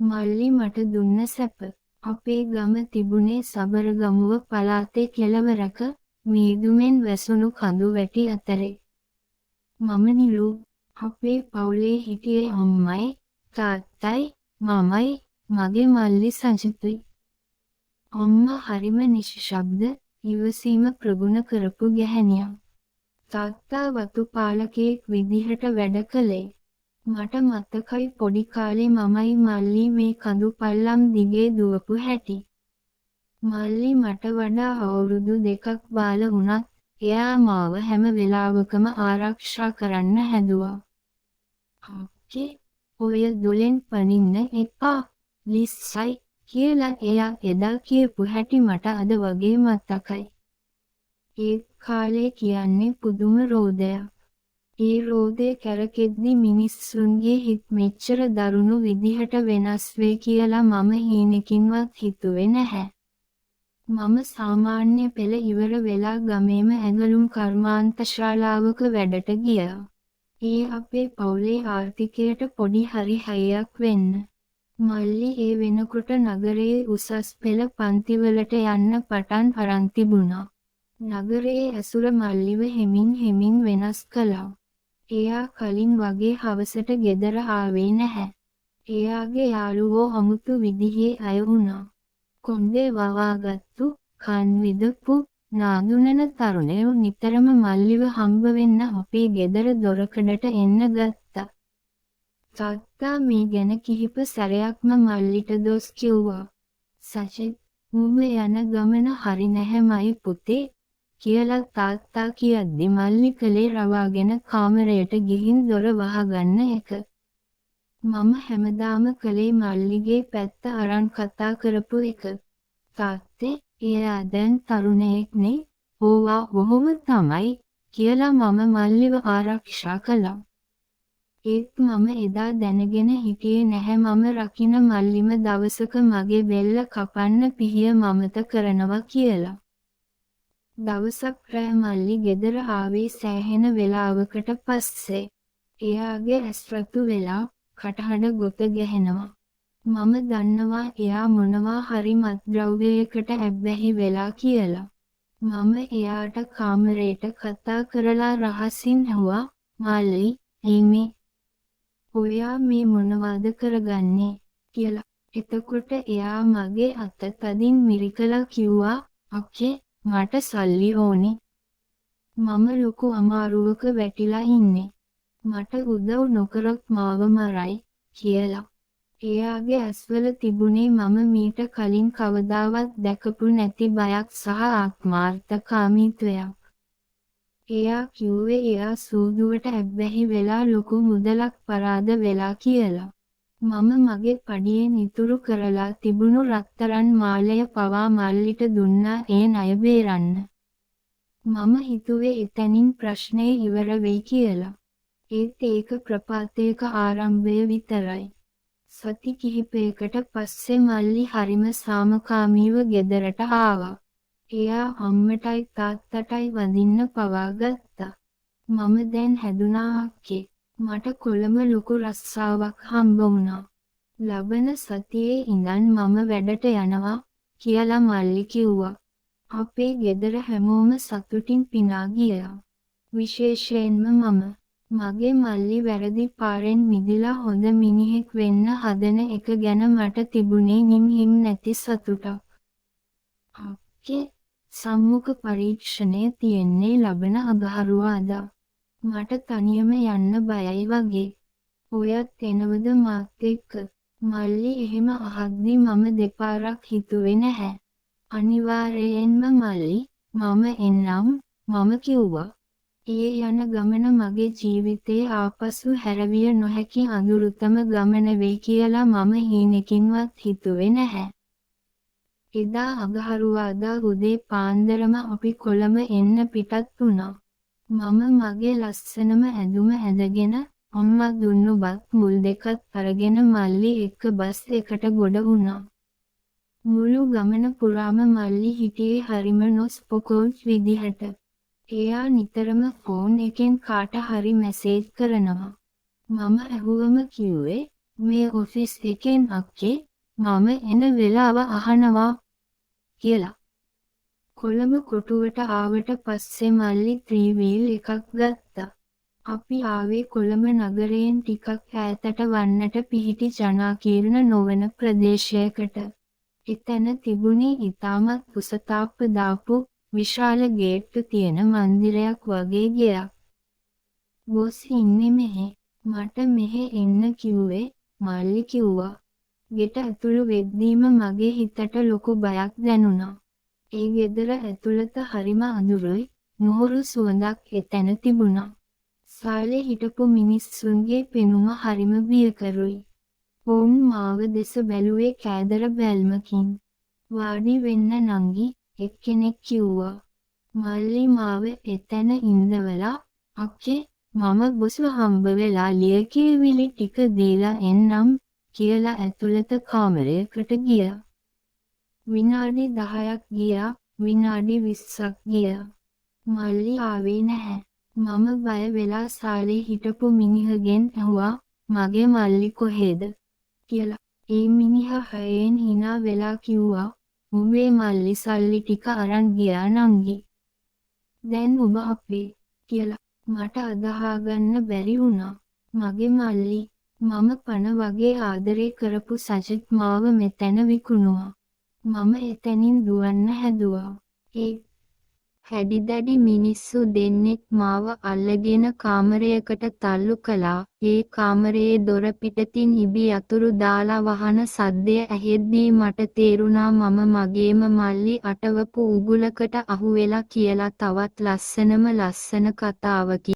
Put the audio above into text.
මල්ලි මට දුන්න සැප. අපේ ගම තිබුණේ සබරගමුව පළාතේ කෙළවරක මීදුමෙන් වැසුණු කඳු වැටි අතරේ. මම නිලු. අපේ පවුලේ හිටියේ අම්මයි, තාත්තයි, මමයි, මගේ මල්ලි සජිතුයි. අම්මා හරිම නිශ්ශබ්ද, ඉවසීම ප්‍රගුණ කරපු ගැහැණියක්. තාත්තා වතු පාලකයෙක් විදිහට වැඩ කළේ. මට මතකයි පොඩි කාලේ මමයි මල්ලි මේ කඳු පල්ලම් දිගේ දුවපු හැටි. මල්ලි මට වඩා අවුරුදු 2ක් බාල වුණත් එයා මාව හැම වෙලාවකම ආරක්ෂා කරන්න හැදුවා. "අක්කේ, ඔය දොලෙන් පනින්න එපා, ලිස්සයි" කියලා එයා එදා කියපු හැටි මට අද වගේ මතකයි. ඒ කාලේ කියන්නේ පුදුම රෝදයක්. ඒ රෝදේ කැරකෙද්දි මිනිස්සුන්ගේ හිත් මෙච්චර දරුණු විදිහට වෙනස් වෙයි කියලා මම හීනකින්වත් හිතුවේ නැහැ. මම සාමාන්‍ය පෙළ ඉවර වෙලා ගමේම ඇඟලුම් කර්මාන්ත ශාලාවක වැඩට ගියා. ඒ අපේ පවුලේ ආර්ථිකයට පොඩි හරි හයියක් වෙන්න. මල්ලි ඒ වෙනකොට නගරයේ උසස් පෙළ පන්තිවලට යන්න පටන් අරන් තිබුණා. නගරයේ ඇසුර මල්ලිව හෙමින් වෙනස් කළා. එයා කලින් වගේ හවසට ගෙදර ආවේ නැහැ. එයාගේ යාළුවෝ අමුතු විදිහේ අය වුණා. කොණ්ඩේ වවාගත්තු, කන් විදපු, නාඳුනන තරුණයෝ නිතරම මල්ලිව හම්බ වෙන්න අපේ ගෙදර දොරකඩට එන්න ගත්තා. තාත්තා මේ ගැන කිහිප සැරයක්ම මල්ලිට දොස් කිව්වා. "සජිත්, උඹ යන ගමන හරි නැහැමයි පුතේ" කියලා තාත්තා කියද්දි මල්ලි කලේ රවාගෙන කාමරයට ගිහින් දොර වහගන්න එක. මම හැමදාම කලේ මල්ලිගේ පැත්ත අරන් කතා කරපු එක. "තාත්තේ, එයා දැන් තරුණයෙක්නේ, ඕවා බොහොම තමයි" කියලා මම මල්ලිව ආරක්ෂා කළා. ඒත් මම එදා දැනගෙන හිටියේ නැහැ මම රකින්න මල්ලිම දවසක මගේ බෙල්ල කපන්න පිහිය මමත කරනවා කියලා. දවසක් රෑ මල්ලි ගෙදර ආවේ සෑහෙන වෙලාවකට පස්සේ. එයාගේ ඇස් රතු වෙලා කටහඬ ගොත ගැහෙනවා. මම දන්නවා එයා මොනවා හරි මත්ද්‍රව්‍යයකට ඇබ්බැහි වෙලා කියලා. මම එයාට කාමරේට කතා කරලා රහසින් ඇහුවා, "මල්ලි, එimhe, ඔයා මේ මොනවද කරගන්නේ?" කියලා. එතකොට එයා මගේ අත තදින් මිරිකලා කිව්වා, "අක්කේ, මට සල්ලි ඕනේ. මම ලොකු අමාරුවක වැටිලා ඉන්නේ. මට උදව් නොකරොත් මාව මරයි" කියලා. එයාගේ ඇස්වල තිබුණේ මම මීට කලින් කවදාවත් දැකපු නැති බයක් සහ ආත්මාර්ථකාමීත්වයක්. එයා කිව්වේ එයා සූදුවට ඇබ්බැහි වෙලා ලොකු මුදලක් පරාද වෙලා කියලා. මම මගේ පඩියෙන් ඉතුරු කරලා තිබුණු රත්තරන් මාලය පවා මල්ලිට දුන්නා ඒ ණය බේරන්න. මම හිතුවේ එතනින් ප්‍රශ්නේ ඉවර වෙයි කියලා. ඒත් ඒක ප්‍රපාතයක ආරම්භය විතරයි. සති කිහිපයකට පස්සේ මල්ලි හරිම සාමකාමීව ගෙදරට ආවා. එයා අම්මටයි තාත්තටයි වඳින්න පවා ගත්තා. "මම දැන් හැදුනා අක්කේ. මට කොළඹ ලොකු රස්සාවක් හම්බ වුණා. ලබන සතියේ ඉඳන් මම වැඩට යනවා" කියලා මල්ලි කිව්වා. අපේ ගෙදර හැමෝම සතුටින් පිනා ගියා. විශේෂයෙන්ම මම. මගේ මල්ලි වැරදි පාරෙන් මිදිලා හොඳ මිනිහෙක් වෙන්න හදන එක ගැන මට තිබුණේ හිම් නැති සතුටක්. "අක්කේ, සම්මුඛ පරීක්ෂණය තියෙන්නේ ලබන අඟහරුවාදා. මට තනියම යන්න බයයි වගේ. ඔයත් එනවද මාත් එක්ක?" මල්ලි එහෙම අහද්දි මම දෙපාරක් හිතුවේ නැහැ. "අනිවාර්යයෙන්ම මල්ලි, මම එන්නම්" මම කිව්වා. ඒ යන ගමන මගේ ජීවිතයේ ආපසු හැරවිය නොහැකි අඳුරුතම ගමන වෙයි කියලා මම හීනකින්වත් හිතුවේ නැහැ. එදා අඟහරුවාදා උදේ පාන්දරම අපි කොළඹ එන්න පිටත් වුණා. මම මගේ ලස්සනම ඇඳුම ඇඳගෙන, අම්මා දුන්නු බත් මුල් දෙකත් අරගෙන මල්ලි එක්ක බස් එකට ගොඩ වුණා. මුළු ගමන පුරාම මල්ලි හිටියේ හරිම නොස්පොකෝච් විදිහට. එයා නිතරම ෆෝන් එකෙන් කාට හරි මැසේජ් කරනවා. මම ඇහුවම කිව්වේ, මේ ඔෆිස් එකෙන් අක්කේ මම එන වෙලාව අහනවා කියලා. කොළඹ කොටුවට ආවට පස්සේ මල්ලි ත්‍රිවීල් එකක් ගත්තා. අපි ආවේ කොළඹ නගරයෙන් ටිකක් ඈතට වන්නට පිහිටි ජනාකීර්ණ නොවන ප්‍රදේශයකට. එතන තිබුණේ ඉතාමත් කුසතාප්ප දාපු විශාල ගේට්ටු තියෙන මන්දිරයක් වගේ ගෙයක්. බොස් ඉන්නේ මෙහෙ. මට මෙහෙ එන්න කිව්වේ මල්ලි කිව්වා. ගෙට ඇතුළු වෙද්දීම මගේ හිතට ලොකු බයක් දැනුණා. ඒ ගෙදර ඇතුළත හරිම අඳුරුයි, නුහුරු සුවඳක් එතැන තිබුණා. සාලේ හිටපු මිනිස්සුන්ගේ පෙනුම හරිම බියකරුයි. ඔවුන් මාව දෙස බැලුවේ කෑදර බැල්මකින්. වාඩි වෙන්න නංගි, එක්කෙනෙක් කිව්වා. මල්ලි මාව එතැන ඉඳවලා, අක්කේ මම බොස්ව හම්බ වෙලා ලියකියවිලි ටික දීලා එන්නම් කියලා ඇතුළත කාමරයකට ගියා. විනාඩි 10ක් ගියා, විනාඩි 20ක් ගියා. මල්ලි ආවේ නැහැ. මම බය වෙලා සාලේ හිටපු මිනිහගෙන් ඇහුවා මගේ මල්ලි කොහෙද කියලා. ඒ මිනිහා හයෙන් hina වෙලා කිව්වා උඹේ මල්ලි සල්ලි ටික අරන් ගියා නංගි. දැන් ඔබ අපේ කියලා. මට අදහා ගන්න බැරි වුණා. මගේ මල්ලි, මම පණ වගේ ආදරේ කරපු සජිත් මාව මෙතැන විකුණුවා. මම එතනින් දුවන්න හැදුවා. ඒ හැඩිදැඩි මිනිස්සු දෙන්නෙක් මාව අල්ලගෙන කාමරයකට තල්ලු කළා. ඒ කාමරයේ දොර පිටතින් ඉබි අතුරු දාලා වහන සද්දය ඇහෙද්දී මට තේරුණා මම මගේම මල්ලි අටවපු උගුලකට අහුවෙලා කියලා. තවත් ලස්සනම ලස්සන කතාවකි.